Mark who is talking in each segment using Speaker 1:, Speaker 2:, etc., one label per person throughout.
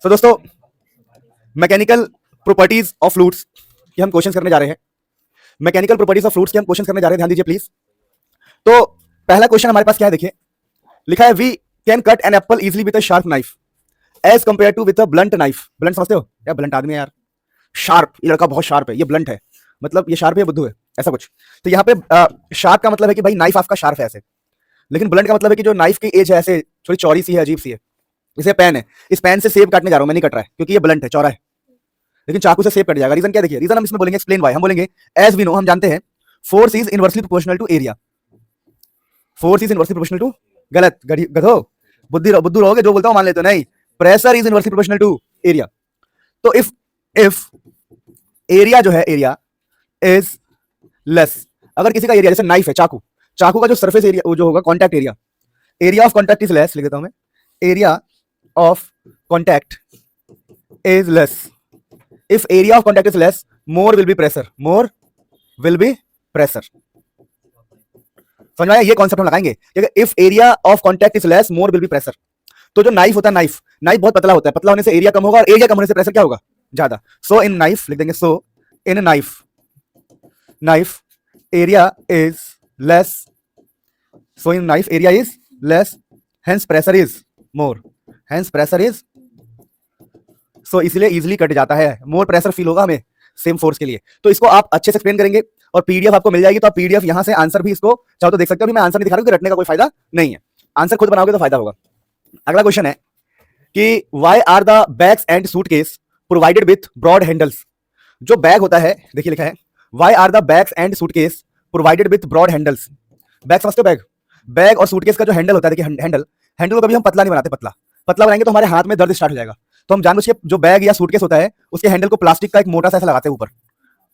Speaker 1: दोस्तों mechanical properties of fluids की हम क्वेश्चन करने जा रहे हैं। मैकेनिकल प्रॉपर्टीज ऑफ फ्लूइड्स के हम क्वेश्चन करने जा रहे हैं, ध्यान दीजिए प्लीज। तो पहला क्वेश्चन हमारे पास क्या है, देखिए लिखा है we can cut an apple easily with a sharp knife as compare to with a blunt knife. Blunt समझते हो क्या? ब्लंट आदमी है यार, शार्प, ये लड़का बहुत शार्प है, ये ब्लंट है, मतलब ये शार्प है, बुद्धू है, ऐसा कुछ। तो यहाँ पे शार्प का मतलब है कि भाई नाइफ आपका शार्प है ऐसे, लेकिन ब्लंट का मतलब है कि जो नाइफ की एज है ऐसे थोड़ी चौड़ी सी है, अजीब सी है। इसे पेन है, इस पेन से सेब काटने जा रहा हूं, मैं नहीं कट रहा है क्योंकि ये ब्लंट है, चौड़ा है, लेकिन चाकू से सेब कट जाएगा। रीजन क्या? देखिए रीजन हम इसमें बोलेंगे एक्सप्लेन व्हाई। हम बोलेंगे एज वी नो, हम जानते हैं force is inversely proportional to area. Force is inversely proportional to, गलत, गधो, बुद्धू रहोगे, जो बोलता हूं मान लेते हो, नहीं, pressure is inversely proportional to area. तो इफ एरिया जो है, एरिया इज लेस, अगर किसी का एरिया जैसे नाइफ है, चाकू, चाकू का जो सरफेस एरिया वो जो होगा contact area, area of contact is less, लिख देता हूं मैं, area of contact is less. If area of contact is less, more will be pressure, more will be pressure. समझ में आया? ये कॉन्सेप्ट हम लगाएंगे कि if area of contact is less, more will be pressure. तो जो नाइफ होता है, नाइफ बहुत पतला होता है, पतला होने से एरिया कम होगा और एरिया कम होने से प्रेशर क्या होगा? ज्यादा। सो इन नाइफ लिख देंगे, so in knife area is less, so in knife area is less, hence pressure is more, hence pressure is, so इसलिए इजीली कट जाता है, मोर प्रेशर फील होगा हमें सेम फोर्स के लिए। तो इसको आप अच्छे से एक्सप्लेन करेंगे और पीडीएफ आपको मिल जाएगी, तो आप पीडीएफ यहां से आंसर भी इसको चाहो तो देख सकते हो। मैं आंसर नहीं दिखा रहा हूं, रटने का कोई फायदा नहीं है, आंसर खुद बनाओगे तो फायदा होगा। अगला क्वेश्चन है कि why are the bags and suitcase provided with broad handles. जो बैग होता है, देखिए लिखा है why are the bags and suitcase provided with broad handles. Bag समझते हो? बैग और सूटकेस का जो हैंडल होता है, देखिए हैंडल को कभी हम पतला नहीं बनाते, पतला बनाएंगे तो हमारे हाथ में दर्द स्टार्ट हो जाएगा। तो हम जानबूझ के जो बैग या सूटकेस होता है उसके हैंडल को प्लास्टिक का एक मोटा सा ऐसा लगाते हैं, ऊपर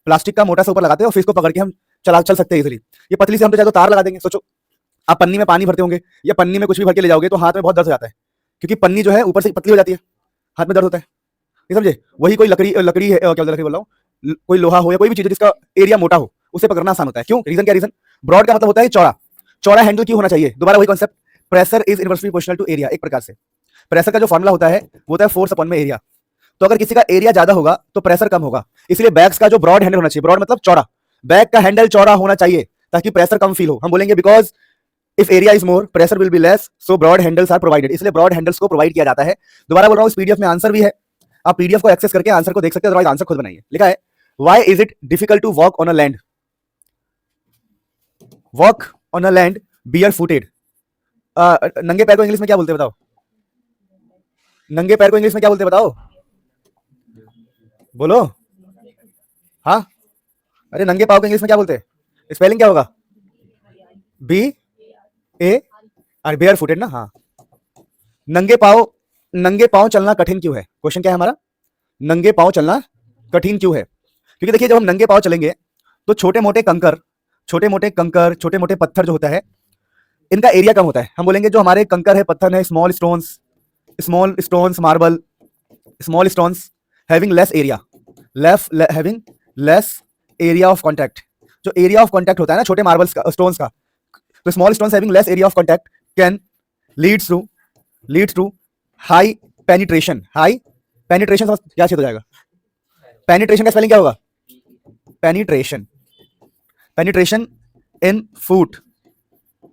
Speaker 1: प्लास्टिक का मोटा सा ऊपर लगाते हैं और फिर इसको पकड़ के हम चल सकते हैं इजीली। ये पतली से हम तो चाहे तो तार लगा देंगे। सोचो आप पन्नी में पानी भरते होंगे या पन्नी में कुछ भी भर के ले जाओगे तो हाथ में बहुत दर्द हो जाता है, क्योंकि पन्नी जो है ऊपर से पतली हो जाती है, हाथ में दर्द होता है, नहीं समझे? वही कोई लकड़ी है, क्या लकड़ी बोल रहा हूँ, कोई लोहा हो या कोई भी चीज जिसका एरिया मोटा हो, उसे पकड़ना आसान होता है। क्यों? रीजन क्या? रीजन ब्रॉड का मतलब होता है चौड़ा हैंडल क्यों होना चाहिए? दोबारा वही concept, pressure is inversely proportional to area. एक प्रकार से प्रेशर का जो फॉर्मूला होता है वो होता है फोर्स अपॉन में एरिया। तो अगर किसी का एरिया ज्यादा होगा तो प्रेशर कम होगा, इसलिए बैग्स का जो ब्रॉड हैंडल होना चाहिए, ब्रॉड मतलब चौड़ा, बैग का हैंडल चौड़ा होना चाहिए ताकि प्रेशर कम फील हो। हम बोलेंगे because if area is more pressure will be less, so broad handles are provided, इसलिए ब्रॉड हैंडल्स को प्रोवाइड किया जाता है। दोबारा बोल रहा हूं, इस पीडीएफ में आंसर भी है, आप पीडीएफ को एक्सेस करके आंसर को देख सकते हैं, अदरवाइज आंसर खुद बनाइए। लिखा है why is it difficult to walk on a land, walk on a land bare footed. नंगे पैर को इंग्लिश में क्या बोलते हैं बताओ? नंगे पैर को इंग्लिश में क्या बोलते हैं बताओ? बोलो। हाँ, अरे नंगे पाव को इंग्लिश में क्या बोलते हैं? स्पेलिंग क्या होगा? बी ए और बेयर फुटेड ना। हाँ, नंगे पाव चलना कठिन क्यों है? क्वेश्चन क्या है हमारा? नंगे पाव चलना कठिन क्यों है? क्योंकि देखिए जब हम नंगे पाव चलेंगे तो छोटे मोटे कंकर, छोटे मोटे पत्थर जो होता है इनका एरिया कम होता है। हम बोलेंगे जो हमारे कंकर है, पत्थर है, small stones, marble, small stones having less area, having less area of contact. जो एरिया ऑफ कॉन्टैक्ट होता है ना छोटे मार्बल्स का, स्टोन्स का, तो small stones having less area of contact can leads to high penetration. High penetration क्या हो जाएगा? पेनिट्रेशन का स्पेलिंग क्या होगा? Penetration in foot.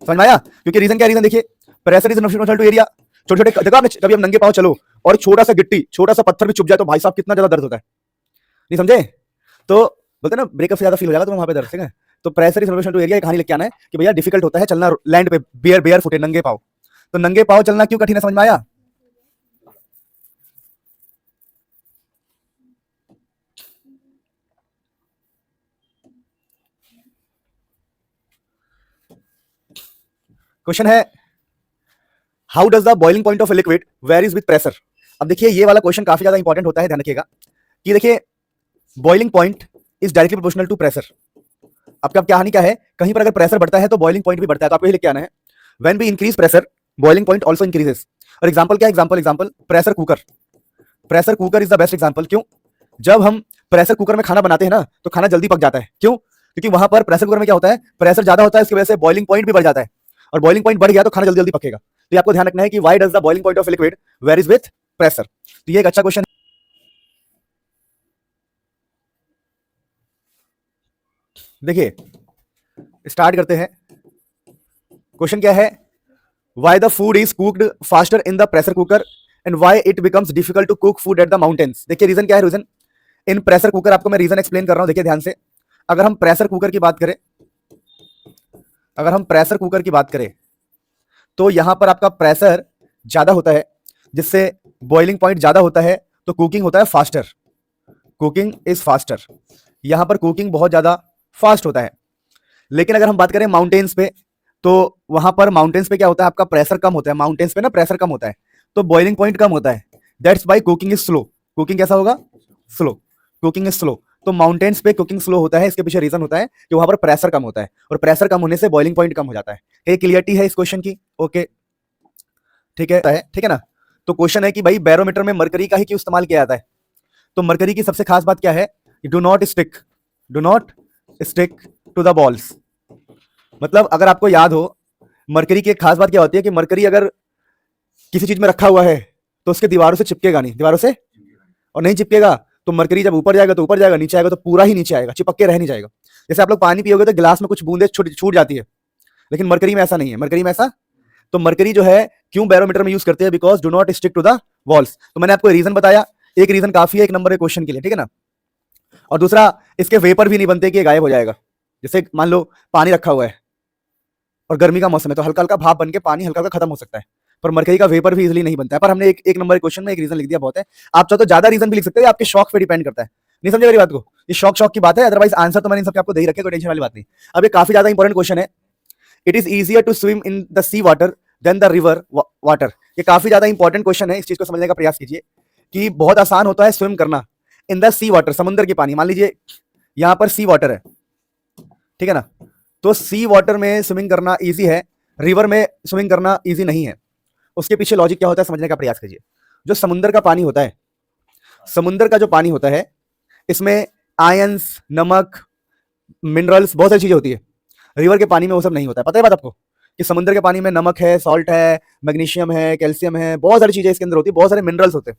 Speaker 1: समझ में आया? क्योंकि रीजन क्या? रीजन देखिए pressure is proportional to area. छोटे देखो आपने, कभी हम नंगे पांव चलो और छोटा सा गिट्टी, छोटा सा पत्थर भी चुभ जाए तो भाई साहब कितना ज्यादा दर्द होता है, नहीं समझे? तो बोलते हैं ना ब्रेकअप से ज्यादा फील हो जाएगा तो वहां पे दर्द, ठीक है? तो pressure is proportional to area, कहानी लेके आना है कि भैया डिफिकल्ट होता है चलना लैंड पे, बेयर फुटे, नंगे पांव। तो नंगे पांव चलना क्यों कठिन है, समझ में आया? क्वेश्चन है how does the boiling point of a liquid varies with pressure. अब देखिए ये वाला क्वेश्चन काफी ज्यादा इंपॉर्टेंट होता है, ध्यान रखिएगा कि देखिए boiling point is directly proportional to pressure. अब क्या कहानी क्या है? कहीं पर अगर प्रेशर बढ़ता है तो बॉइलिंग पॉइंट भी बढ़ता है, तो आपको ये लिख के आना है when we increase pressure boiling point also increases. और एग्जांपल क्या है? Example pressure cooker is the best example. क्यों? जब हम प्रेशर कुकर में खाना बनाते हैं ना तो खाना जल्दी पक जाता है। क्यों? क्योंकि वहां पर प्रेशर कुकर में क्या होता है, प्रेशर ज्यादा होता है, इसकी वजह से बॉइलिंग पॉइंट भी बढ़ जाता है, और बॉइलिंग पॉइंट बढ़ गया तो खाना जल्दी पकेगा। तो आपको ध्यान रखना है कि why does the boiling point of liquid varies with pressure. तो ये एक अच्छा क्वेश्चन। देखिए स्टार्ट करते हैं। क्वेश्चन क्या है? Why the food is cooked faster in the pressure cooker and why it becomes difficult to cook food at the mountains. देखिए रीजन क्या है। रीजन इन प्रेशर कुकर, आपको मैं रीजन एक्सप्लेन कर रहा हूं, देखिए ध्यान से। अगर हम प्रेशर कुकर की बात करें, अगर हम प्रेशर कुकर की बात करें तो यहां पर आपका प्रेशर ज्यादा होता है, जिससे बॉइलिंग पॉइंट ज्यादा होता है, तो कुकिंग होता है फास्टर। Cooking is faster. यहां पर कुकिंग बहुत ज्यादा फास्ट होता है। लेकिन अगर हम बात करें माउंटेन्स पे, तो वहां पर माउंटेन्स पे क्या होता है, आपका प्रेशर कम होता है। माउंटेन्स पे ना प्रेशर कम होता है, तो बॉइलिंग पॉइंट कम होता है। That's why cooking is slow. Cooking कैसा होगा? स्लो। Cooking is slow. तो माउंटेन्स पे कुकिंग स्लो होता है, इसके पीछे रीजन होता है कि वहां पर प्रेशर कम होता है, और प्रेशर कम होने से बॉइलिंग पॉइंट कम हो जाता है। ये क्लियरिटी है इस क्वेश्चन की? ओके ठीक है, ठीक है ना। तो क्वेश्चन है कि भाई बैरोमीटर में मरकरी का ही क्यों इस्तेमाल किया जाता है? तो मरकरी की सबसे खास बात क्या है? Do not stick, do not stick to the balls. मतलब अगर आपको याद हो, मरकरी की एक खास बात क्या होती है कि मरकरी अगर किसी चीज में रखा हुआ है तो उसके दीवारों से चिपकेगा नहीं, दीवारों से, और नहीं चिपकेगा तो मरकरी जब ऊपर जाएगा तो ऊपर जाएगा, नीचे आएगा तो पूरा ही नीचे आएगा, चिपक के रह नहीं जाएगा। जैसे आप लोग पानी पियोगे तो गिलास में कुछ बूंदे छूट जाती है, लेकिन मरकरी में ऐसा नहीं है। मरकरी में ऐसा, तो मरकरी जो है क्यों बैरोमीटर में यूज करते हैं? Because do not stick to the walls. तो मैंने आपको रीजन बताया, एक रीजन काफी है एक नंबर के क्वेश्चन के लिए, ठीक है ना। और दूसरा, इसके वेपर भी नहीं बनते कि ये गायब हो जाएगा। जैसे मान लो पानी रखा हुआ है और गर्मी का मौसम है, तो हल्का हल्का भाप बन के पानी हल्का हल्का खत्म हो सकता है, पर मरकरी का वेपर भी इजीली नहीं बनता है। पर हमने एक नंबर क्वेश्चन में एक रीजन लिख दिया, बहुत है। आप चाहो तो ज्यादा रीजन भी लिख सकते हो, आपके शौक पे डिपेंड करता है। नहीं समझे मेरी बात को? ये शौक की बात है, अदरवाइज आंसर तो मैंने इन सबके आपको दे ही रखे, कोई टेंशन वाली बात नहीं। अब ये काफी ज्यादा इंपॉर्टेंट क्वेश्चन है। It is easier to swim in the sea water than the river water. ये काफी ज्यादा इंपॉर्टेंट क्वेश्चन है, इस चीज को समझने का प्रयास कीजिए कि बहुत आसान होता है स्विम करना इन द सी वाटर, समुद्र के पानी। मान लीजिए यहां पर सी वाटर है, ठीक है ना, तो सी वाटर में स्विमिंग करना इजी है, रिवर में स्विमिंग करना इजी नहीं है। उसके पीछे लॉजिक क्या होता है समझने का प्रयास कीजिए। जो समुद्र का पानी होता है, समुद्र का जो पानी होता है, इसमें आयंस, नमक, मिनरल्स, बहुत सारी चीजें होती है। रिवर के पानी में वो सब नहीं होता है। पता है बात आपको कि समुद्र के पानी में नमक है, सॉल्ट है, मैग्नीशियम है, कैल्शियम है, बहुत सारी चीजें इसके अंदर होती है, बहुत सारे मिनरल्स होते हैं।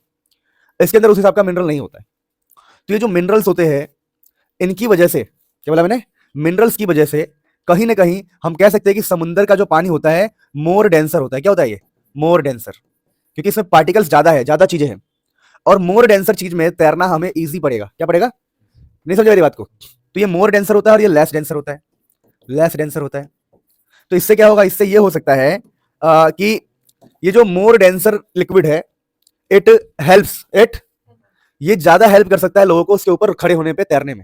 Speaker 1: इसके अंदर उस हिसाब का मिनरल नहीं होता है। तो ये जो मिनरल्स होते हैं, इनकी वजह से, क्या बोला मैंने, मिनरल्स की वजह से कहीं ना कहीं हम कह सकते हैं कि समुद्र का जो पानी होता है मोर डेंसर होता है। क्या होता है ये? मोर डेंसर, क्योंकि इसमें पार्टिकल्स ज्यादा है, ज्यादा चीजें हैं, और मोर डेंसर चीज में तैरना हमें इजी पड़ेगा। क्या पड़ेगा? नहीं समझ मेरी बात को? तो ये मोर डेंसर होता है और ये लेस डेंसर होता है, लेस डेंसर होता है। तो इससे क्या होगा? इससे ये हो सकता है कि ये जो मोर डेंसर लिक्विड है, इट हेल्प्स इट, ये ज्यादा हेल्प कर सकता है लोगों को उसके ऊपर खड़े होने पे, तैरने में,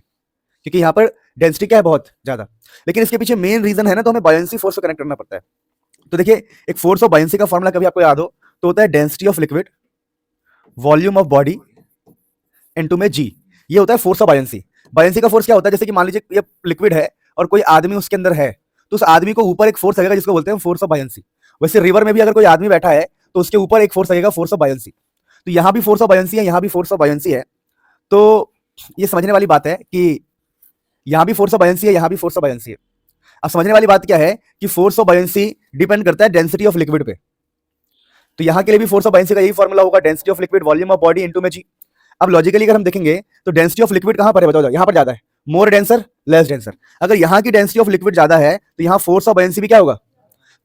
Speaker 1: क्योंकि यहाँ पर डेंसिटी क्या है? बहुत ज्यादा। लेकिन इसके पीछे मेन रीजन है ना, तो हमें बायंसी फोर्स को कनेक्ट करना पड़ता है। तो देखिए एक फोर्स ऑफ बायंसी का फॉर्मूला कभी आपको याद हो तो होता है density of liquid volume of body into में जी। ये होता है फोर्स ऑफ बायंसी। बायंसी का फोर्स क्या होता है? जैसे कि मान लीजिए ये लिक्विड है और कोई आदमी उसके अंदर है, तो उस आदमी को ऊपर एक फोर्स लगेगा जिसको बोलते हैं फोर्स ऑफ बायंसी। वैसे रिवर में भी अगर कोई आदमी बैठा है तो उसके ऊपर एक फोर्स लगेगा, फोर्स ऑफ बायंसी। तो यहां भी फोर्स ऑफ बायंसी है, यहां भी फोर्स ऑफ बायंसी है। तो ये समझने वाली बात है कि यहां भी फोर्स ऑफ बायंसी है, यहां भी फोर्स ऑफ बायंसी है। अब समझने वाली बात क्या है कि फोर्स ऑफ बायंसी डिपेंड करता है डेंसिटी ऑफ लिक्विड पे। तो यहां के लिए भी फोर्स ऑफ बायंसी का यही फॉर्मूला होगा, density of liquid volume of body into में जी। अब लॉजिकली अगर हम देखेंगे तो डेंसिटी ऑफ लिक्विड कहां पर है? बताओ, यहां पर ज्यादा है, मोर डेंसर लेस डेंसर। अगर यहां की डेंसिटी ऑफ लिक्विड ज्यादा है तो यहां फोर्स ऑफ बायंसी भी क्या होगा?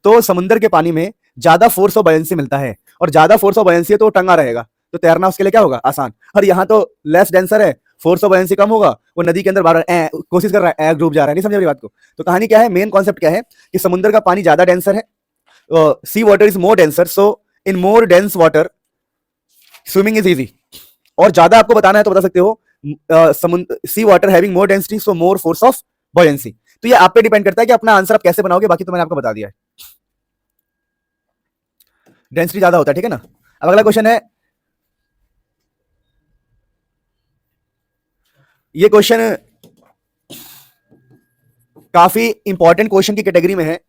Speaker 1: तो समुद्र के पानी में ज्यादा फोर्स ऑफ बायंसी मिलता है, और ज्यादा फोर्स ऑफ बायंसी है तो वो टंगा रहेगा, तो तैरना उसके लिए क्या होगा? आसान। और यहाँ तो लेस डेंसर है, फोर्स ऑफ बायंसी कम होगा, वो नदी के अंदर बार कोशिश कर रहा है, डूब जा रहा है। नहीं समझ रही बात को? तो कहानी क्या है, मेन कॉन्सेप्ट क्या है कि समुद्र का पानी ज्यादा डेंसर है, sea water is more denser, so in more dense water swimming is easy. और ज्यादा आपको बताना है तो बता सकते हो sea water having more density, so more force of buoyancy. तो ये आप पे डिपेंड करता है कि अपना आंसर आप कैसे बनाओगे, बाकी तो मैंने आपको बता दिया है। डेंसिटी ज्यादा होता है, ठीक है ना। अब अगला क्वेश्चन है, ये क्वेश्चन काफी इंपॉर्टेंट क्वेश्चन की कैटेगरी में है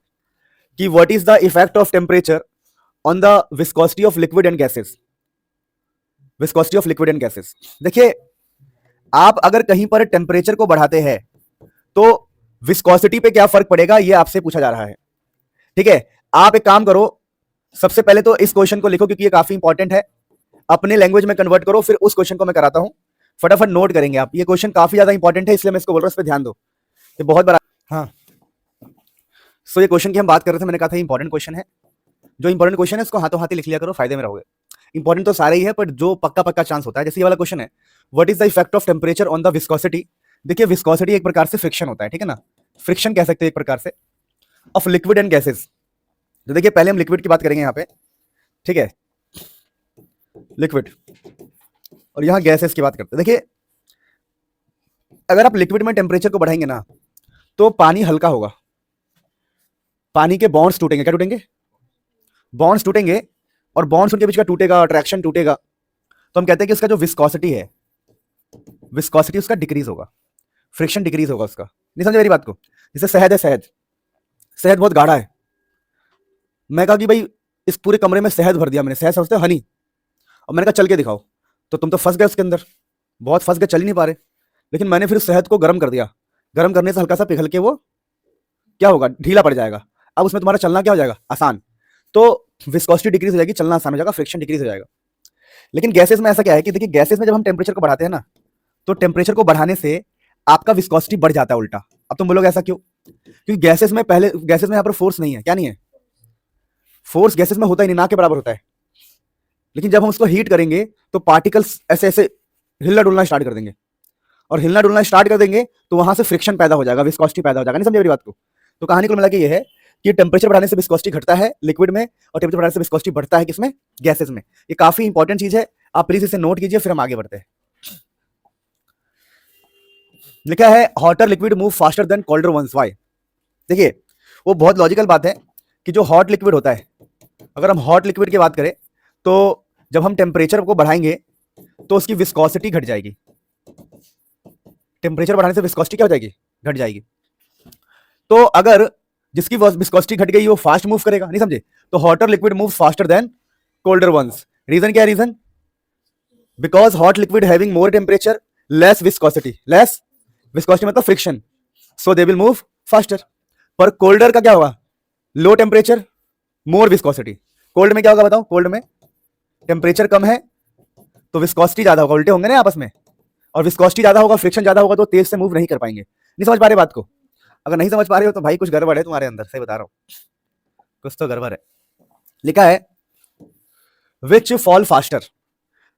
Speaker 1: कि what is the effect of temperature on the viscosity of liquid and gases. Viscosity of liquid and gases, देखिए आप अगर कहीं पर टेम्परेचर को बढ़ाते हैं तो विस्कोसिटी पे क्या फर्क पड़ेगा, ये आपसे पूछा जा रहा है, ठीक है। आप एक काम करो, सबसे पहले तो इस क्वेश्चन को लिखो क्योंकि ये काफी इंपॉर्टेंट है। अपने लैंग्वेज में कन्वर्ट करो, फिर उस क्वेश्चन को मैं कराता हूं। फटाफट नोट करेंगे आप, ये क्वेश्चन काफी ज्यादा इंपॉर्टेंट है, इसलिए मैं इसको बोल रहा हूं, इस पर ध्यान दो, ये बहुत बड़ा। हाँ, सो ये क्वेश्चन की हम बात कर रहे थे, मैंने कहा था इंपॉर्टेंट क्वेश्चन है। जो इंपॉर्टेंट क्वेश्चन है उसको हाथों हाथ ही लिख लिया करो, फायदे में रहोगे। इंपॉर्टेंट तो सारे ही है, पर जो पक्का पक्का चांस होता है, जैसे ये वाला क्वेश्चन है, what is the effect of temperature on the viscosity. देखिए विस्कोसिटी एक प्रकार से फ्रिक्शन होता है, ठीक है ना, फ्रिक्शन कह सकते हैं एक प्रकार से, ऑफ लिक्विड एंड गैसेस। तो देखिए पहले हम लिक्विड की बात करेंगे यहाँ पे, ठीक है, लिक्विड, और यहाँ गैसेस की बात करते हैं। देखिए अगर आप लिक्विड में टेम्परेचर को बढ़ाएंगे ना, तो पानी हल्का होगा, पानी के बॉन्ड्स टूटेंगे, क्या टूटेंगे, बॉन्ड्स टूटेंगे, और बॉन्ड्स उनके बीच का टूटेगा, अट्रैक्शन टूटेगा, तो हम कहते हैं कि उसका जो विस्कोसिटी है, विस्कोसिटी उसका डिक्रीज होगा, फ्रिक्शन डिक्रीज होगा उसका। नहीं समझे मेरी बात को। जैसे शहद है, शहद, शहद बहुत गाढ़ा है, मैं कहा कि भाई इस पूरे कमरे में शहद भर दिया मैंने, शहद समझते हो हनी, और मैंने कहा चल के दिखाओ, तो तुम तो फंस गए उसके अंदर, बहुत फंस गए, चल ही नहीं पा रहे। लेकिन मैंने फिर शहद को गर्म कर दिया, गर्म करने से हल्का सा पिघल के वो क्या होगा, ढीला पड़ जाएगा। अब उसमें तुम्हारा चलना क्या हो जाएगा, आसान, तो विस्कोसिटी डिक्रीज हो जाएगी, चलना आसान हो जाएगा, फ्रिक्शन डिक्रीज हो जाएगा। लेकिन गैसेस में ऐसा क्या है कि देखिए गैसेस में जब हम टेम्परेचर को बढ़ाते हैं ना, तो टेम्परेचर को बढ़ाने से आपका विस्कोसिटी बढ़ जाता है उल्टा। अब तुम बोलोगे ऐसा क्यों, क्योंकि गैसेस में पहले, गैसेस में यहाँ पर फोर्स नहीं है, क्या नहीं है, फोर्स गैसेस में होता ही नहीं, ना के बराबर होता है। लेकिन जब हम उसको हीट करेंगे तो पार्टिकल्स ऐसे ऐसे हिलना डुलना स्टार्ट कर देंगे, और हिलना डुलना स्टार्ट कर देंगे तो वहां से फ्रिक्शन पैदा हो जाएगा, विस्कोसिटी पैदा हो जाएगा। नहीं समझे मेरी बात को। तो कहानी को मिला के ये है कि टेम्परेचर बढ़ाने से विस्कोसिटी घटता है लिक्विड में, और टेम्परेचर बढ़ाने से विस्कोसिटी बढ़ता है किसमें, गैसेस में। ये काफी इंपॉर्टेंट चीज है, आप प्लीज इसे नोट कीजिए, फिर हम आगे बढ़ते हैं। लिखा है hotter liquid move faster than colder ones, why. देखिए वो बहुत लॉजिकल बात है कि जो हॉट लिक्विड होता है, अगर हम हॉट लिक्विड की बात करें, तो जब हम टेम्परेचर को बढ़ाएंगे तो उसकी विस्कोसिटी घट जाएगी, टेम्परेचर बढ़ाने से विस्कोसिटी क्या हो जाएगी, घट जाएगी। तो अगर जिसकी विस्कोसिटी घट गई वो फास्ट मूव करेगा, नहीं समझे, तो hotter liquid move faster than colder ones. Reason क्या है, reason because hot liquid having more temperature less viscosity, less viscosity मतलब friction, so they will move faster. पर कोल्डर का क्या होगा, low temperature more viscosity. Cold में क्या होगा बताओ, कोल्ड में टेम्परेचर कम है तो विस्कोसिटी ज्यादा होगा, उल्टे होंगे ना आपस में, और विस्कोसिटी ज्यादा होगा, फ्रिक्शन ज्यादा होगा, तो तेज से मूव नहीं कर पाएंगे। नहीं समझ पा रहे बात को। अगर नहीं समझ पा रहे हो तो भाई कुछ गड़बड़ है तुम्हारे अंदर, सही बता रहा हूं, कुछ तो गड़बड़ है। लिखा है विच fall faster,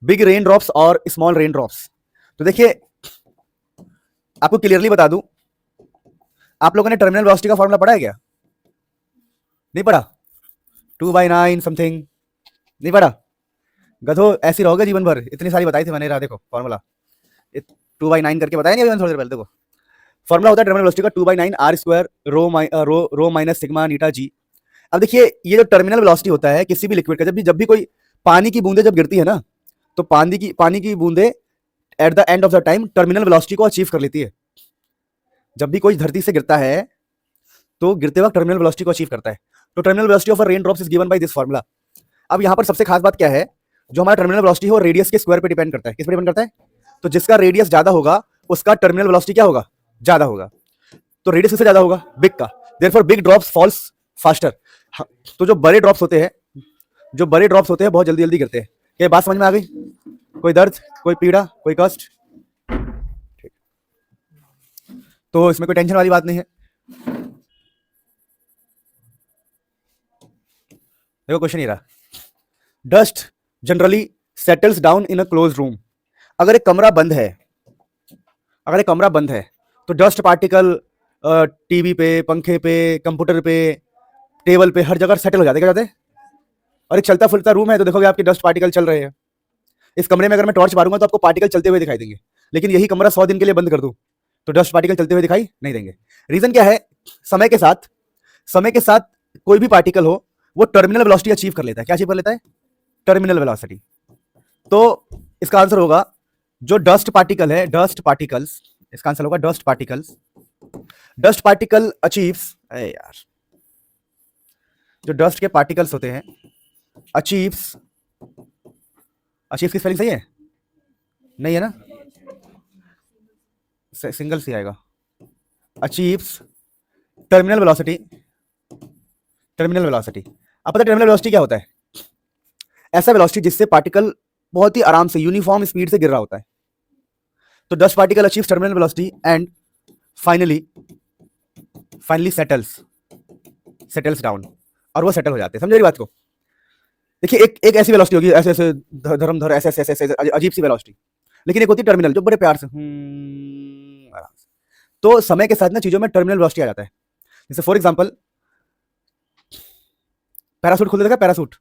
Speaker 1: big rain drops और स्मॉल रेन ड्रॉप्स। तो देखिए आपको क्लियरली बता दूं, आप लोगों ने टर्मिनल वेलोसिटी का फॉर्मूला पढ़ा है क्या, नहीं पढ़ा, 2/9 समथिंग, नहीं पढ़ा, गधो ऐसी रहोगे जीवन भर, इतनी सारी बताई थी मैंने, रहा देखो फॉर्मूला 2/9 करके बताया नहीं अभी मैंने थोड़ी देर पहले, देखो फॉर्मूला होता है टर्मिनल वेलोसिटी का 2/9 r square rho minus sigma नीटा जी। अब देखिए ये जो टर्मिनल वेलोसिटी होता है किसी भी लिक्विड का, जब भी कोई पानी की बूंदे जब गिरती है ना, तो पानी की बूंदे at the end of the time terminal velocity को अचीव कर लेती है। जब भी कोई धरती से गिरता है तो गिरते वक्त टर्मिनल वेलोसिटी को अचीव करता है। तो terminal velocity of a rain drops is given by this formula. अब यहां पर सबसे खास बात क्या है, जो हमारा टर्मिनल वेलोसिटी है वो रेडियस के स्क्वायर पे डिपेंड करता है, किस पे डिपेंड करता है, तो जिसका रेडियस ज्यादा होगा उसका टर्मिनल वेलोसिटी क्या होगा, ज्यादा होगा। तो रेडियस किससे ज्यादा होगा, बिग का, therefore big drops falls faster. तो जो बड़े ड्रॉप्स होते हैं, जो बड़े ड्रॉप्स होते हैं बहुत जल्दी जल्दी गिरते हैं। क्या बात समझ में आ गई, कोई दर्द, कोई पीड़ा, कोई कष्ट, ठीक, तो इसमें कोई टेंशन वाली बात नहीं है। देखो क्वेश्चन ये रहा, dust generally settles down in a close room. अगर एक कमरा बंद है, अगर एक कमरा बंद है तो डस्ट पार्टिकल टीवी पे, पंखे पे, कंप्यूटर पे, टेबल पे, हर जगह सेटल हो जाते, क्या जाते हैं। और एक चलता फिरता रूम है तो देखोगे आपके डस्ट पार्टिकल चल रहे हैं। इस कमरे में अगर मैं टॉर्च मारूंगा तो आपको पार्टिकल चलते हुए दिखाई देंगे, लेकिन यही कमरा 100 दिन के लिए बंद कर दूं तो डस्ट पार्टिकल चलते हुए दिखाई नहीं देंगे। रीजन क्या है, समय के साथ, समय के साथ कोई भी पार्टिकल हो वो टर्मिनल वेलोसिटी अचीव कर लेता है। क्या अचीव कर लेता है, टर्मिनल वेलोसिटी। तो इसका आंसर होगा जो डस्ट पार्टिकल है, डस्ट पार्टिकल्स, इसका आंसर होगा dust particles, dust particle achieves, यार जो डस्ट के पार्टिकल्स होते हैं अचीव्स, अचीव की स्पेलिंग सही है, नहीं है ना, सिंगल सी आएगा, achieves terminal velocity, terminal velocity. अब पता है टर्मिनल वेलोसिटी क्या होता है, ऐसा वेलोसिटी जिससे पार्टिकल बहुत ही आराम से यूनिफॉर्म स्पीड से गिर रहा होता है। तो dust particle achieve terminal velocity and finally settles down, और वो सेटल हो जाते हैं। समझे मेरी बात को? देखिए एक ऐसी वेलोसिटी होगी, ऐसे ऐसे धर्मधर ऐसे ऐसे ऐसे अजीब सी वेलोसिटी, लेकिन एक होती है टर्मिनल जो बड़े प्यार से आराम से। तो समय के साथ ना चीजों में टर्मिनल वेलोसिटी आ जाता है। जैसे फॉर एग्जांपल पैराशूट खुलता है, पैराशूट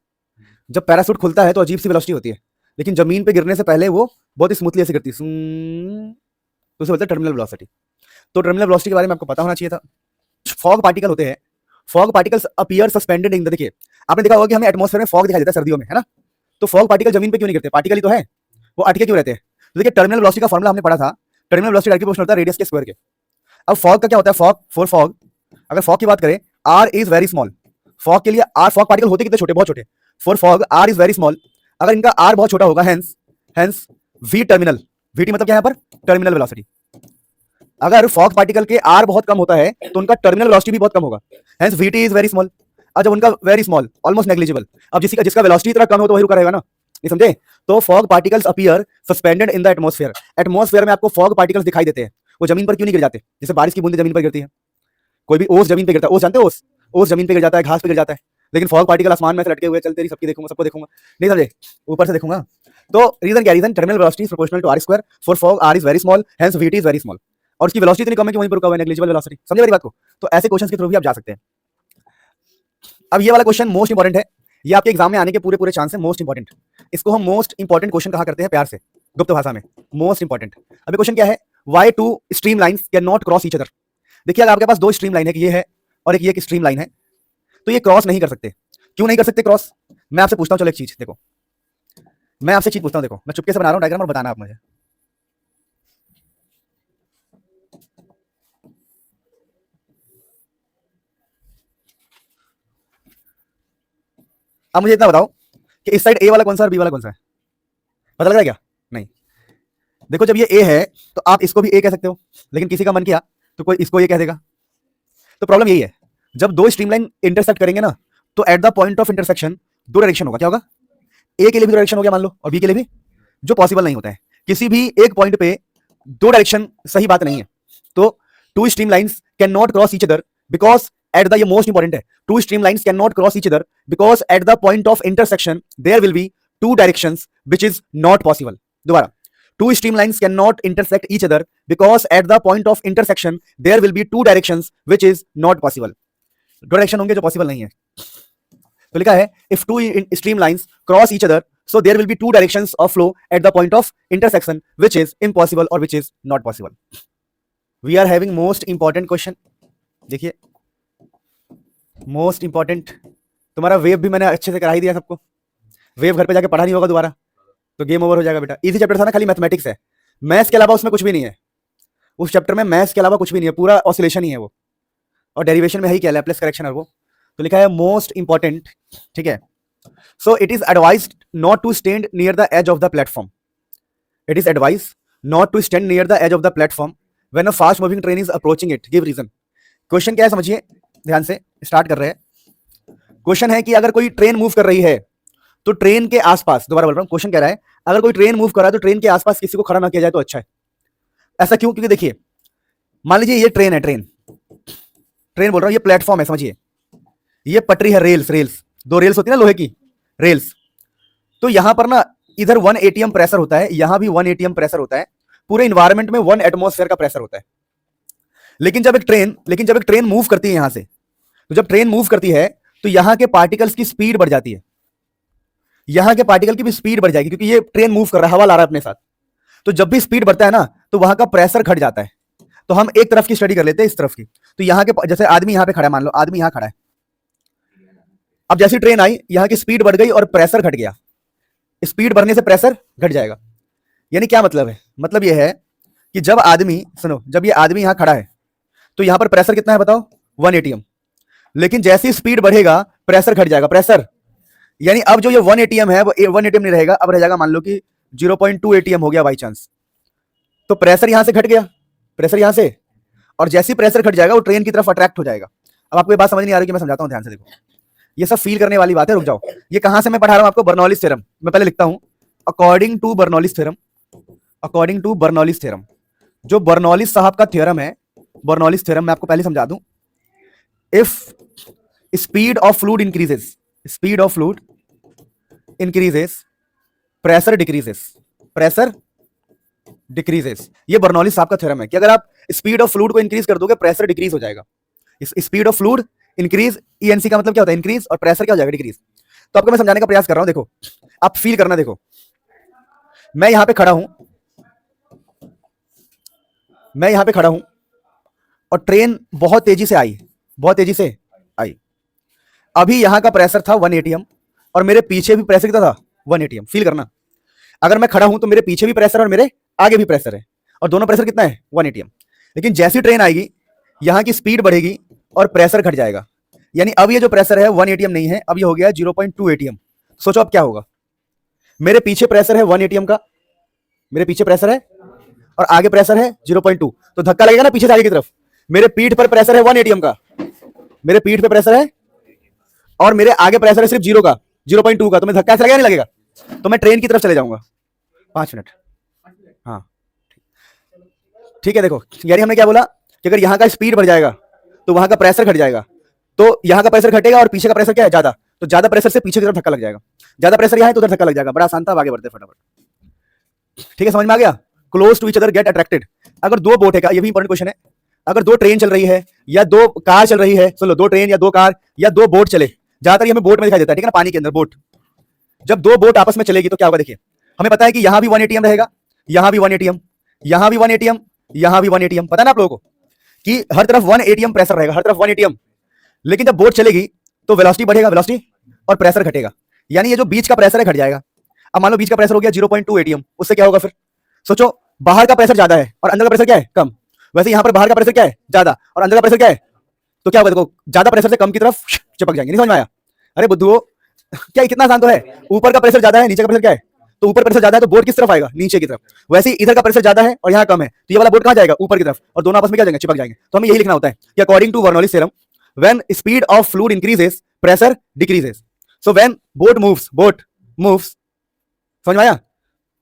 Speaker 1: जब पैराशूट खुलता है तो अजीब सी वेलोसिटी होती है, लेकिन जमीन पे गिरने से पहले वो बहुत ही स्मूथली ऐसे गिरती है, तो उसे बोलते हैं टर्मिनल वेलोसिटी। तो टर्मिनल वेलोसिटी के बारे में आपको पता होना चाहिए था। फॉग पार्टिकल होते हैं, fog particles appear suspended in the, देखिए आपने देखा होगा कि हमें एटमॉस्फेयर में फॉग दिखाई देता है सर्दियों में, है ना? तो फॉग पार्टिकल जमीन पे क्यों नहीं गिरते? पार्टिकल ही तो है, वो अटके क्यों रहते हैं? तो देखिए टर्मिनल वेलोसिटी का फॉर्मूला हमने पढ़ा था, टर्मिनल वेलोसिटी डायरेक्टली प्रोपोर्शनल होता है रेडियस के स्क्वायर के। अब फॉग का क्या होता है? फॉग अगर फॉग की बात करें, R is very small, fog के लिए आर, फॉग पार्टिकल होते कितने छोटे? बहुत छोटे। For fog R is very small, अगर इनका आर बहुत छोटा होगा, हेंस वी टर्मिनल, वीटी मतलब क्या है यहाँ पर? Terminal velocity. अगर फॉग पार्टिकल के आर बहुत कम होता है तो उनका टर्मिनल वेलोसिटी भी बहुत कम होगा, hence VT is very small. अब जब उनका वेरी स्मॉल, ऑलमोस्ट नेग्लिजिबल, अब जिसका वेलोसिटी इतना कम हो तो वही रुका रहेगा ना, नहीं समझे? तो fog particles appear suspended in the atmosphere, atmosphere में आपको फॉग पार्टिकल्स दिखाई देते हैं, वो जमीन पर क्यों नहीं गिर जाते? जैसे बारिश की बूंदें जमीन पर गिरती है, कोई भी ओस जमीन पे गिरता है, ओस जानते हो? ओस जमीन पे गिर जाता है, घास पे गिर जाता है, लेकिन फॉग पार्टिकल आसमान में से लटके हुए चलते रही, सबको देखूंगा, नहीं समझे? ऊपर से देखूंगा। तो रीजन क्या? Reason terminal velocity is proportional to R square, for fog R is very small, hence VT is very small, और उसकी वेलोसिटी इतनी कम है कि वहीं पर रुका हुआ है, नेग्लिजिबल वेलोसिटी। समझे मेरी बात को? तो ऐसे क्वेश्चंस के थ्रू भी आप जा सकते हैं। अब ये वाला क्वेश्चन मोस्ट इंपॉर्टेंट है, ये आपके एग्जाम में आने के पूरे चांस है, मोस्ट इंपॉर्टेंट। इसको हम मोस्ट इंपॉर्टेंट क्वेश्चन कहा करते हैं प्यार से, गुप्त भाषा में, मोस्ट इंपॉर्टेंट। अभी क्वेश्चन क्या है? Why two streamlines can not cross each other. देखिए अगर आपके पास दो स्ट्रीम लाइन है, ये है और एक ये स्ट्रीम लाइन है, तो ये क्रॉस नहीं कर सकते। क्यों नहीं कर सकते क्रॉस? मैं आपसे पूछता हूं, चलो एक चीज देखो, मैं आपसे चीज पूछता हूं, देखो मैं चुपके से बना रहा हूं डायग्राम और बताना आप मुझे। अब मुझे इतना बताओ कि इस साइड ए वाला कौन सा और बी वाला कौन सा है? पता लग रहा है क्या? नहीं। देखो जब ये ए है तो आप इसको भी ए कह सकते हो, लेकिन किसी का मन किया तो कोई इसको ये कह देगा। तो प्रॉब्लम यही है, जब दो स्ट्रीमलाइन इंटरसेक्ट करेंगे ना, तो eight the point of intersection दो डायरेक्शन होगा। क्या होगा? ए के लिए भी डायरेक्शन हो गया मान लो, और बी के लिए भी, जो पॉसिबल नहीं होता है। किसी भी एक पॉइंट पे दो डायरेक्शन सही बात नहीं है। तो two streamlines can not cross each other because at the, ये मोस्ट इंपॉर्टेंट है, two streamlines can not cross each other because at the point of intersection there will be two directions which is not possible. दोबारा, two streamlines cannot intersect each other because at the point of intersection there will be two directions which is not possible. दो direction होंगे जो possible नहीं है। तो लिखा है if two streamlines cross each other so there will be two directions of flow at the point of intersection which is impossible or which is not possible. We are having most important question. देखिए most important, तुम्हारा wave भी मैंने अच्छे से करा ही दिया सबको, wave घर पे जाके पढ़ा नहीं होगा दोबारा तो गेम ओवर हो जाएगा बेटा। इजी चैप्टर था ना, खाली मैथमेटिक्स है, मैथ्स के अलावा उसमें कुछ भी नहीं है, उस चैप्टर में मैथ्स के अलावा कुछ भी नहीं है, पूरा ऑसिलेशन ही है वो, और डेरिवेशन में ही क्या लैप्लेस करेक्शन है वो। तो लिखा है मोस्ट इंपॉर्टेंट, ठीक है। So it is advised not to stand near the edge of the platform, it is advised not to stand near the edge of the platform when a fast moving train is approaching it, give reason. Question क्या है समझिए ध्यान से, start कर रहे हैं। Question है कि अगर कोई ट्रेन मूव कर रही है तो ट्रेन के आसपास, दोबारा बोल रहा हूं, क्वेश्चन कह रहा है अगर कोई ट्रेन मूव कर रहा है तो ट्रेन के आसपास किसी को खड़ा ना किया जाए तो अच्छा है। ऐसा क्यों? क्योंकि देखिए मान लीजिए ये ट्रेन है, ट्रेन बोल रहा हूं, ये प्लेटफॉर्म है समझिए, ये पटरी है, रेल्स, दो रेल्स होती है ना लोहे की रेल्स, तो यहां पर ना इधर 1 atm प्रेशर होता है, यहां भी 1 atm प्रेशर होता है, पूरे इन्वायरमेंट में 1 एटमॉस्फेयर का प्रेशर होता है। लेकिन जब एक ट्रेन मूव करती है यहां से, तो जब ट्रेन मूव करती है तो यहां के पार्टिकल्स की स्पीड बढ़ जाती है, यहां के पार्टिकल की भी स्पीड बढ़ जाएगी क्योंकि ये ट्रेन मूव कर रहा है, हवा ला रहा है अपने साथ। तो जब भी स्पीड बढ़ता है ना तो वहां का प्रेशर घट जाता है। तो हम एक तरफ की स्टडी कर लेते हैं, इस तरफ की। तो यहां के जैसे आदमी यहां पे खड़ा है, मान लो आदमी यहां खड़ा है, अब जैसी ट्रेन आई यहां की स्पीड बढ़ गई और प्रेशर घट गया, स्पीड बढ़ने से प्रेशर घट जाएगा। यानी क्या मतलब है? मतलब यह है कि जब आदमी, सुनो, जब ये आदमी यहां खड़ा है तो यहां पर प्रेशर कितना है बताओ? 1 atm, लेकिन जैसी स्पीड बढ़ेगा प्रेशर घट जाएगा, प्रेशर, यानी अब जो ये 1 atm है वो 1 atm नहीं रहेगा, अब रह जाएगा मान लो कि 0.2 atm हो गया बाई चांस। तो प्रेशर यहां से घट गया, प्रेशर यहां से, और जैसी प्रेशर घट जाएगा वो ट्रेन की तरफ अट्रैक्ट हो जाएगा। अब आपको ये बात समझ नहीं आ रही कि मैं समझाता हूं, ध्यान से देखो, ये सब फील करने वाली बात है। रुक जाओ, ये कहां से मैं पढ़ा रहा हूं आपको? Bernoulli's theorem. मैं पहले लिखता हूं according to Bernoulli's theorem, according to Bernoulli's theorem, जो बर्नौलिस साहब का थ्योरम है, बर्नौलिस थ्योरम मैं आपको पहले समझा दूं, if speed of fluid increases, speed of fluid increases, pressure decreases, pressure decreases. ये बर्नौलिस साहब का थ्योरम है कि अगर आप स्पीड ऑफ फ्लूइड को इंक्रीज कर दोगे प्रेशर डिक्रीज हो जाएगा। Speed of fluid increase, ENC का मतलब क्या होता है इंक्रीज, और प्रेशर क्या हो जाएगा डिक्रीज। तो आपको मैं समझाने का प्रयास कर रहा हूं, देखो आप फील करना। देखो मैं यहां पे खड़ा हूं, मैं यहां पे खड़ा हूं और ट्रेन बहुत तेजी से आई, बहुत तेजी से आई। अभी यहां का प्रेशर था 1 एटीएम और मेरे पीछे भी प्रेशर कितना था 1 एटीएम। फील करना, अगर मैं खड़ा हूं तो मेरे पीछे भी प्रेशर और मेरे आगे भी प्रेशर है, और दोनों प्रेशर कितना है 1 एटीएम। लेकिन जैसी ट्रेन आएगी यहां की स्पीड बढ़ेगी और प्रेशर घट जाएगा, यानी अब ये जो प्रेशर है 1 एटीएम नहीं है, अब ये हो गया 0.2 एटीएम। सोचो अब क्या होगा, मेरे पीछे प्रेशर है 1 एटीएम का, मेरे पीछे प्रेशर है और आगे प्रेशर है 0.2, तो धक्का लगेगा ना पीछे से आगे की तरफ। मेरे पीठ पर प्रेशर है 1 एटीएम का, मेरे पीठ पे प्रेशर है और मेरे आगे प्रेशर है सिर्फ 0 का, 0.2 का, तो मैं धक्का ऐसे लगेगा नहीं लगेगा, तो मैं ट्रेन की तरफ चले जाऊंगा। 5 मिनट, हाँ ठीक है। देखो यानी हमने क्या बोला कि अगर यहाँ का स्पीड बढ़ जाएगा तो वहां का प्रेशर घट जाएगा, तो यहाँ का प्रेशर घटेगा और पीछे का प्रेशर क्या है ज्यादा, तो ज्यादा प्रेशर से पीछे की तरफ धक्का लग जाएगा, ज्यादा प्रेशर यहाँ है तो उधर धक्का लग जाएगा। बड़ा आसान था, आगे बढ़ते फटाफट। ठीक है, समझ में आ गया। Close to each other get attracted. अगर दो बोट है, ये भी इंपॉर्टेंट क्वेश्चन है, अगर दो ट्रेन चल रही है या दो कार चल रही है, सुन लो, दो ट्रेन या दो कार या दो बोट चले, ज्यादातर ये हमें बोट में दिखाई देता है, ठीक है ना, पानी के अंदर बोट। जब दो बोट आपस में चलेगी तो क्या होगा, देखिए हमें पता है कि यहां भी 1 एटीएम रहेगा, यहां भी 1 एटीएम, यहां भी 1 एटीएम, यहां भी 1 एटीएम। पता है ना आप लोगों को कि हर तरफ 1 एटीएम प्रेशर रहेगा, हर तरफ 1 एटीएम। लेकिन जब बोट चलेगी तो वेलोसिटी बढ़ेगा, वेलोसिटी, और प्रेशर घटेगा, यानी ये जो बीच का प्रेशर है घट जाएगा। अब मान लो बीच का प्रेशर हो गया 0.2 एटीएम, उससे क्या होगा फिर सोचो, बाहर का प्रेशर ज्यादा है और अंदर का प्रेशर क्या है कम। वैसे यहां पर बाहर का प्रेशर क्या है ज्यादा और अंदर का प्रेशर क्या है, तो क्या होगा, देखो ज्यादा प्रेशर से कम की तरफ चिपक जाएंगे। नहीं समझ में आया? अरे बुद्धू क्या कितना आसान तो है, ऊपर का प्रेशर ज्यादा है, नीचे का प्रेशर क्या है, तो ऊपर प्रेशर ज्यादा है तो बोट किस तरफ आएगा, नीचे की तरफ। वैसे ही इधर का प्रेशर ज्यादा है और यहाँ कम है, तो ये वाला बोट कहां जाएगा, ऊपर की तरफ, और दोनों आपस में क्या जाएंगे, चिपक जाएंगे। तो हमें यही लिखना होता है कि according to Bernoulli's theorem, when speed of fluid increases pressure decreases, so when boat moves, समझ में आया,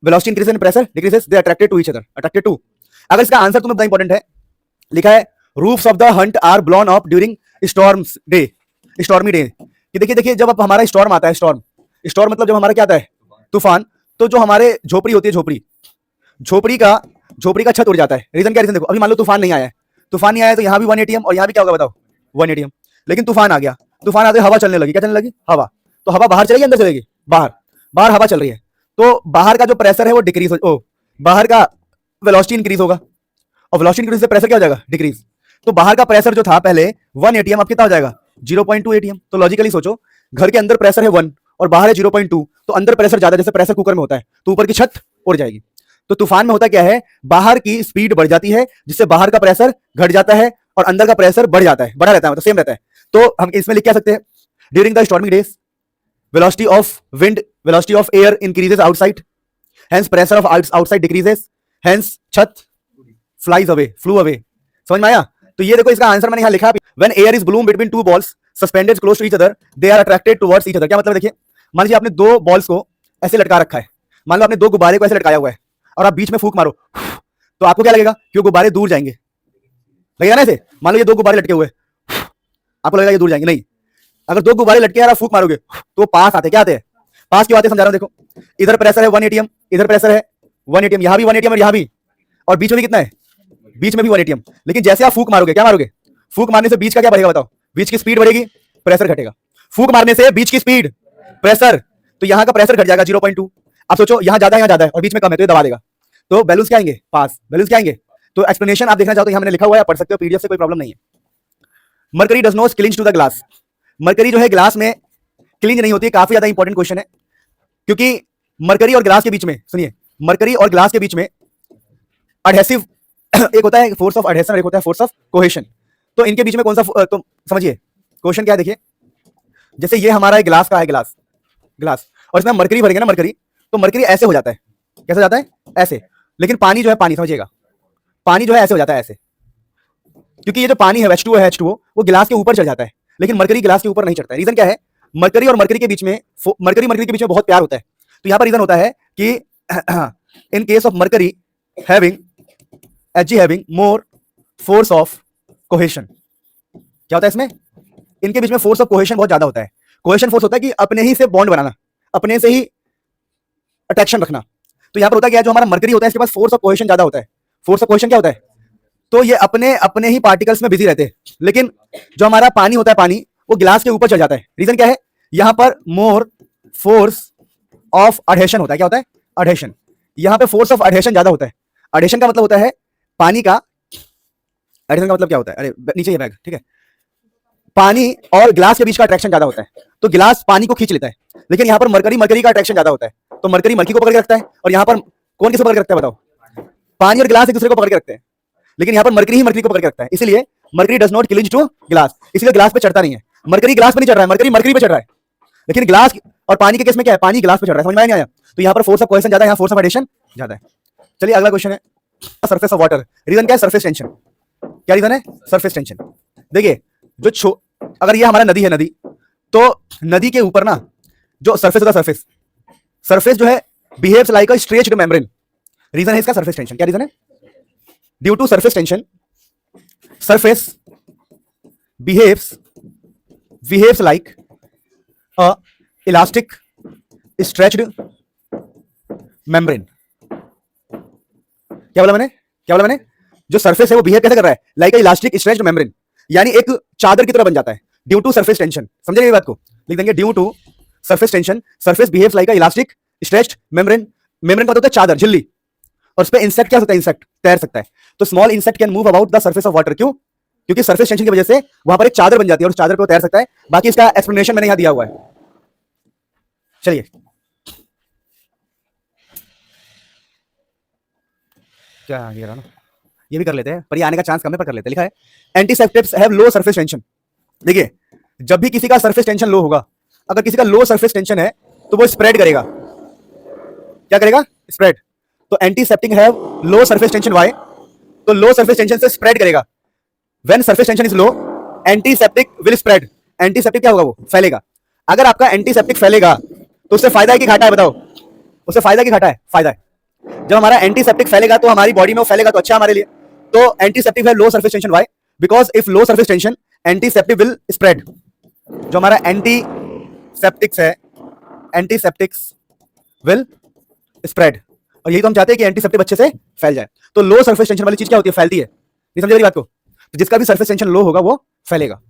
Speaker 1: velocity increases and pressure decreases, they attracted to each other, attracted to. अगर इसका आंसर तुम्हें बड़ा इंपॉर्टेंट है, लिखा है roofs of the hunt are blown up during storms day, stormy day. कि देखिए जब अब हमारा स्टॉर्म आता है, स्टॉर्म मतलब जब हमारा क्या आता है तूफान, तो जो हमारे झोपड़ी होती है, झोपड़ी का छत उड़ जाता है। रीजन क्या, रीजन देखो, अभी मान लो तूफान नहीं आया है, तो यहाँ भी 1 एटीएम और यहाँ भी क्या होगा बताओ 1 एटीएम। लेकिन तूफान आ गया, तूफान आते हवा चलने लगी, क्या चलने लगी, हवा। तो हवा बाहर चलेगी अंदर चलेगी, बाहर हवा चल रही है, तो बाहर का जो प्रेशर है वो डिक्रीज हो, बाहर का वेलोसिटी इंक्रीज होगा, और वेलोसिटी इंक्रीज से प्रेशर क्या हो जाएगा, डिक्रीज। तो बाहर का प्रेशर जो था पहले 1 एटीएम, अब कितना हो जाएगा 0.2 एटीएम। तो लॉजिकली सोचो, घर के अंदर प्रेशर है 1 और बाहर है 0.2, तो अंदर प्रेशर ज्यादा, जैसे प्रेशर कुकर में होता है, तो ऊपर की छत उड़ जाएगी। तो तूफान में होता क्या है, बाहर की स्पीड बढ़ जाती है जिससे बाहर का प्रेशर घट जाता है और अंदर का प्रेशर बढ़ जाता है, बढ़ा रहता है, मतलब सेम रहता है। तो हम इसमें लिख क्या सकते हैं, during the storming days velocity of wind, velocity of air increases outside, hence pressure of outside decreases, hence छत फ्लू अवे। समझ में आया? तो ये देखो इसका आंसर मैंने यहां लिखा, when air is blown between two balls suspended close to each other, they are attracted towards each other. क्या मतलब, देखिए मान लीजिए आपने दो बॉल्स को ऐसे लटका रखा है, मान लो आपने दो गुब्बारे को ऐसे लटकाया हुआ है और आप बीच में फूंक मारो, तो आपको क्या लगेगा कि वो गुब्बारे दूर जाएंगे, लगेगा ना ऐसे। मान लो ये दो गुब्बारे लटके हुए, आपको लगेगा ये दूर जाएंगे, नहीं। अगर दो गुब्बारे लटके यार आप फूंक मारोगे तो पास आते, क्या आते हैं, पास क्यों आते, समझा रहा हूं। देखो इधर प्रेशर है 1 एटीएम, इधर प्रेशर है 1 एटीएम, यहां भी 1 एटीएम और यहां भी, और बीच में भी कितना है, बीच में भी 1 एटीएम। लेकिन जैसे आप फूंक मारोगे, क्या मारोगे, फूंक मारने से बीच का क्या बढ़ेगा बताओ, बीच की स्पीड बढ़ेगी, प्रेशर घटेगा। फूंक मारने से बीच की स्पीड, प्रेशर, तो यहां का प्रेशर घट जाएगा 0.2। अब सोचो यहां ज्यादा है और बीच में कम है, तो ये दबा देगा, तो बैलेंस क्या आएंगे, पास, बैलेंस क्या आएंगे। तो एक्सप्लेनेशन आप देखना चाहो तो यहां मैंने लिखा हुआ है, पढ़ सकते हो पीडीएफ से, कोई प्रॉब्लम नहीं है। Mercury does not cling to the glass, mercury जो है ग्लास में क्लिंज नहीं होती है, काफी ज्यादा इंपॉर्टेंट क्वेश्चन है, क्योंकि मरकरी और ग्लास के बीच में, सुनिए, मरकरी और ग्लास के बीच में एडहेसिव एक होता है फोर्स ऑफ एडहेशन, एक होता है फोर्स ऑफ कोहेशन। तो इनके बीच में कौन सा, तो समझिए क्वेश्चन क्या है, देखिए जैसे ये हमारा ग्लास का है, ग्लास और इसमें मरकरी भरेंगे ना, मरकरी, तो मरकरी ऐसे हो जाता है, कैसे जाता है, ऐसे। लेकिन पानी जो है, पानी समझिएगा, पानी जो है ऐसे हो जाता है, ऐसे, क्योंकि ये जो पानी है H2O है, H2O वो गिलास के ऊपर चढ़ जाता है, लेकिन मरकरी गिलास के ऊपर नहीं चढ़ता है। रीजन क्या है, मरकरी और मरकरी के बीच में, मरकरी के बीच में बहुत प्यार होता है, तो यहां पर रीजन होता है कि in case of mercury having Hg having more force of cohesion, क्या होता है इसमें, इनके बीच में फोर्स ऑफ कोहेशन बहुत ज्यादा होता है। कोहेशन फोर्स होता है कि अपने ही से बॉन्ड बनाना, अपने से ही अट्रैक्शन रखना। तो यहां पर होता है क्या, जो हमारा मरकरी होता है इसके पास फोर्स ऑफ कोहेशन ज्यादा होता है। फोर्स ऑफ कोहेशन क्या होता है, तो ये अपने अपने ही पार्टिकल्स में बिजी रहते हैं। लेकिन जो हमारा पानी होता है, पानी वो गिलास के ऊपर चढ़ जाता है। रीजन क्या है, यहां पर मोर फोर्स ऑफ अडहेशन होता है। क्या होता है, अडहेशन। यहां पे फोर्स ऑफ अडहेशन ज्यादा होता है। अडहेशन का मतलब होता है पानी का, अडहेशन का मतलब क्या होता है, अरे नीचे ये बैग, ठीक है, पानी और ग्लास के बीच का अट्रैक्शन ज्यादा होता है, तो गिलास पानी को खींच लेता है। लेकिन यहां पर मरकरी मरकरी का अट्रैक्शन ज्यादा होता है, तो मरकरी मरकरी को पकड़ के रखता है। और यहां पर कौन किसे पकड़ के रखता है बताओ, पानी और गिलास एक दूसरे को पकड़ के रखते हैं। लेकिन यहां पर मरकरी ही मरकरी को पकड़ के रखता है, इसलिए mercury does not cling to glass, इसलिए ग्लास पे चढ़ता नहीं है। मरकरी ग्लास पे नहीं चढ़ रहा है, मरकरी मरकरी पे चढ़ रहा है। लेकिन ग्लास और पानी के केस में क्या है, पानी ग्लास पे चढ़ रहा है। समझ में नहीं आया, तो यहां पर फोर्स ऑफ कोहेशन ज्यादा है, यहां फोर्स ऑफ एडिशन ज्यादा है। चलिए अगला क्वेश्चन है सरफेस ऑफ वाटर। रीजन क्या है, सरफेस टेंशन। क्या रीजन है, सरफेस टेंशन। देखिए जो अगर ये हमारा नदी है, नदी, तो नदी के ऊपर ना जो सरफेस होता है, सरफेस सरफेस जो है behaves like a stretched membrane. Reason है इसका सरफेस टेंशन। क्या रीजन है, due to surface tension surface behaves like a elastic stretched membrane. क्या बोला मैंने, जो सरफेस है वो बिहेव कैसे कर रहा है, like a elastic stretched membrane, यानी एक चादर की तरह बन जाता है ड्यू टू सरफेस टेंशन। समझे ये बात को, लिख देंगे due to surface tension surface behaves like a elastic stretched membrane. Membrane का मतलब होता है चादर, झिल्ली, और उस पे इंसेक्ट क्या होता है, इंसेक्ट तैर सकता है। तो small insect can move about the surface of water. क्यों, क्योंकि सरफेस टेंशन की वजह से वहां पर एक चादर बन जाती है और उस चादर पे वो तैर सकता है। बाकी इसका एक्सप्लेनेशन मैंने यहां दिया हुआ है। चलिए क्या ये रहा ना, ये भी कर लेते हैं, पर ये आने का चांस कम है, पर कर लेते हैं। लिखा है antiseptics have low surface tension. देखिए जब भी किसी का सरफेस टेंशन लो होगा, अगर किसी का लो सरफेस टेंशन है तो वो स्प्रेड करेगा। क्या करेगा, स्प्रेड। तो antiseptic have low surface tension, why, तो लो सरफेस टेंशन से स्प्रेड करेगा। When surface tension is low antiseptic will spread. Antiseptic क्या होगा, वो फैलेगा। अगर आपका एंटीसेप्टिक फैलेगा तो उससे फायदा है कि घाटा है, बताओ, उससे फायदा की घाटा है, फायदा है। जब हमारा एंटीसेप्टिक फैलेगा तो हमारी बॉडी में वो फैलेगा तो अच्छा हमारे लिए। तो एंटीसेप्टिक है low surface tension, why, because if low surface tension antiseptic will spread. जो हमारा एंटीसेप्टिक्स है, एंटीसेप्टिक्स विल स्प्रेड, और यही तो हम चाहते हैं कि एंटीसेप्टिक अच्छे से फैल जाए। तो लो सरफेस टेंशन वाली चीज क्या होती है, फैलती है। नहीं समझ रही बात को, तो जिसका भी सरफेस टेंशन लो होगा वो फैलेगा।